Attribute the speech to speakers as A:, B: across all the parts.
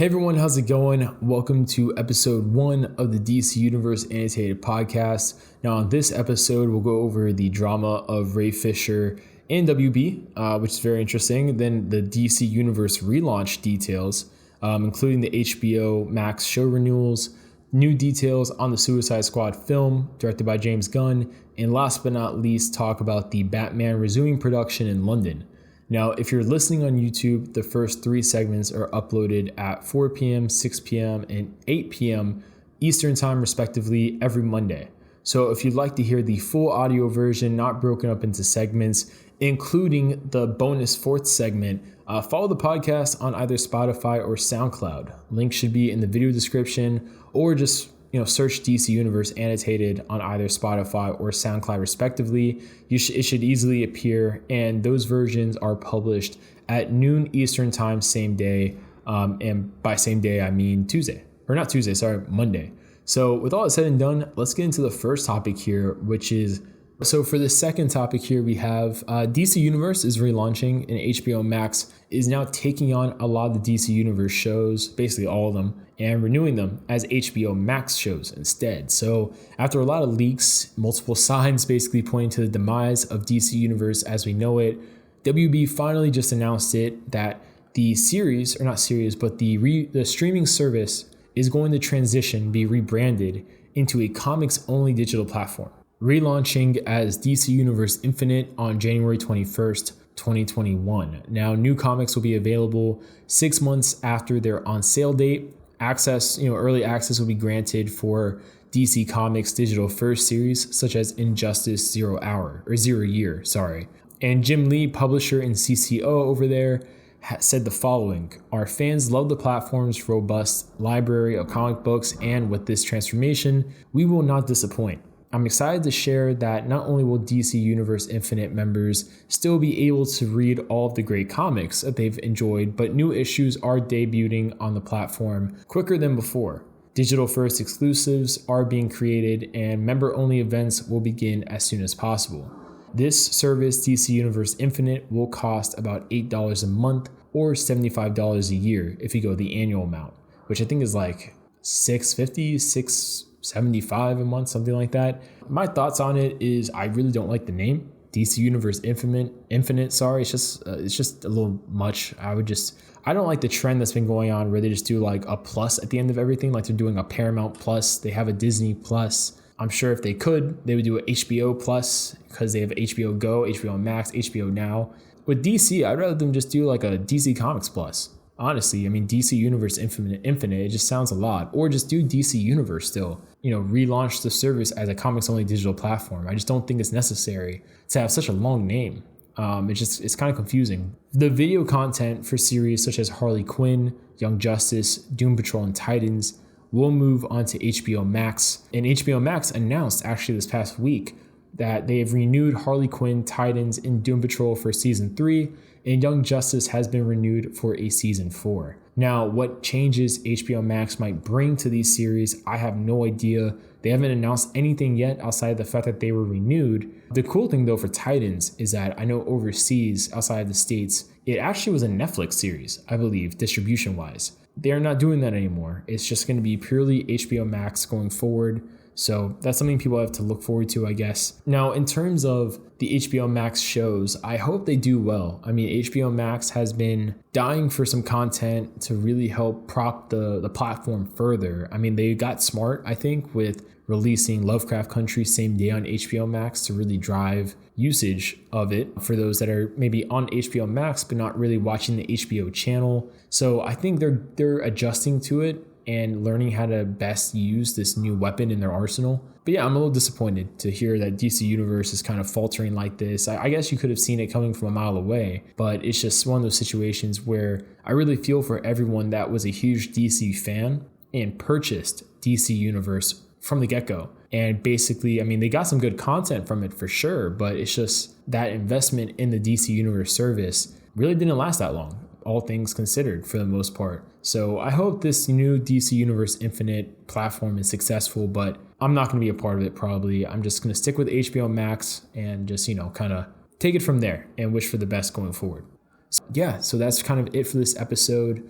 A: Hey everyone, how's it going? Welcome to episode 1 of the DC Universe Annotated podcast. Now on this episode, we'll go over the drama of Ray Fisher and WB, which is very interesting. Then the DC Universe Relaunch details, including the HBO Max show renewals, new details on the Suicide Squad film directed by James Gunn, and last but not least, talk about the Batman resuming production in London. Now, if you're listening on YouTube, the first 3 segments are uploaded at 4 p.m., 6 p.m., and 8 p.m. Eastern Time, respectively, every Monday. So if you'd like to hear the full audio version, not broken up into segments, including the bonus 4th segment, follow the podcast on either Spotify or SoundCloud. Link should be in the video description, or just search DC Universe Annotated on either Spotify or SoundCloud respectively. It should easily appear, and those versions are published at noon Eastern Time, same day. And by same day, I mean Monday. So with all that said and done, let's get into the first topic here, which is, so for the second topic here, we have DC Universe is relaunching, and HBO Max is now taking on a lot of the DC Universe shows, basically all of them, and renewing them as HBO Max shows instead. So after a lot of leaks, multiple signs basically pointing to the demise of DC Universe as we know it, WB finally just announced it that the series, or not series, but the streaming service is going to be rebranded into a comics-only digital platform, relaunching as DC Universe Infinite on January 21st, 2021. Now, new comics will be available 6 months after their on-sale date. Early access will be granted for DC Comics digital first series, such as Injustice Zero Year. And Jim Lee, publisher and CCO over there, said the following: "Our fans love the platform's robust library of comic books, and with this transformation, we will not disappoint. I'm excited to share that not only will DC Universe Infinite members still be able to read all of the great comics that they've enjoyed, but new issues are debuting on the platform quicker than before. Digital first exclusives are being created, and member-only events will begin as soon as possible. This service, DC Universe Infinite, will cost about $8 a month or $75 a year if you go the annual amount, which I think is like $675 a month, something like that. My thoughts on it is I really don't like the name DC Universe Infinite. It's just a little much. I don't like the trend that's been going on where they just do like a plus at the end of everything, like they're doing a Paramount Plus, they have a Disney Plus. I'm sure if they could, they would do an HBO Plus because they have HBO Go, HBO Max, HBO Now. With DC, I'd rather them just do like a DC Comics Plus. Honestly, I mean, DC Universe Infinite, it just sounds a lot. Or just do DC Universe still. Relaunch the service as a comics-only digital platform. I just don't think it's necessary to have such a long name. It's kind of confusing. The video content for series such as Harley Quinn, Young Justice, Doom Patrol, and Titans will move onto HBO Max. And HBO Max announced actually this past week that they have renewed Harley Quinn, Titans, and Doom Patrol for season 3, and Young Justice has been renewed for a season 4. Now, what changes HBO Max might bring to these series, I have no idea. They haven't announced anything yet outside of the fact that they were renewed. The cool thing though for Titans is that I know overseas, outside of the States, it actually was a Netflix series, I believe, distribution-wise. They're not doing that anymore. It's just going to be purely HBO Max going forward. So that's something people have to look forward to, I guess. Now, in terms of the HBO Max shows, I hope they do well. I mean, HBO Max has been dying for some content to really help prop the platform further. I mean, they got smart, I think, with releasing Lovecraft Country same day on HBO Max to really drive usage of it for those that are maybe on HBO Max but not really watching the HBO channel. So I think they're adjusting to it and learning how to best use this new weapon in their arsenal. But yeah, I'm a little disappointed to hear that DC Universe is kind of faltering like this. I guess you could have seen it coming from a mile away, but it's just one of those situations where I really feel for everyone that was a huge DC fan and purchased DC Universe from the get-go. And basically, I mean, they got some good content from it for sure, but it's just that investment in the DC Universe service really didn't last that long, all things considered, for the most part. So I hope this new DC Universe Infinite platform is successful, but I'm not going to be a part of it probably. I'm just going to stick with HBO Max and just, kind of take it from there and wish for the best going forward. So that's kind of it for this episode.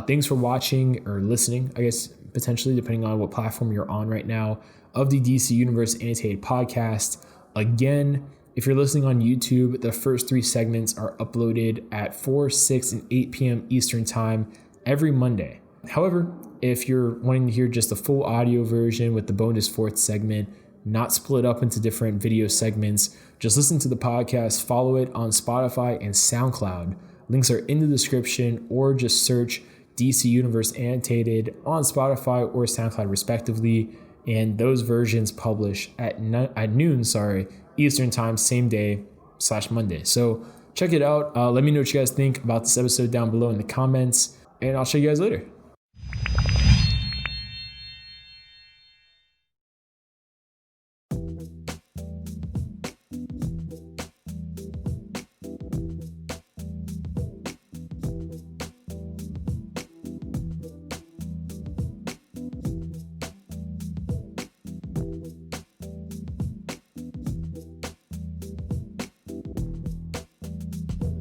A: Thanks for watching or listening, I guess, potentially, depending on what platform you're on right now, of the DC Universe Annotated podcast. Again, if you're listening on YouTube, the first 3 segments are uploaded at 4, 6, and 8 p.m. Eastern Time every Monday. However, if you're wanting to hear just the full audio version with the bonus 4th segment, not split up into different video segments, just listen to the podcast, follow it on Spotify and SoundCloud. Links are in the description, or just search DC Universe Annotated on Spotify or SoundCloud respectively, and those versions publish at noon Eastern Time, same day /Monday. So check it out. Let me know what you guys think about this episode down below in the comments, and I'll show you guys later.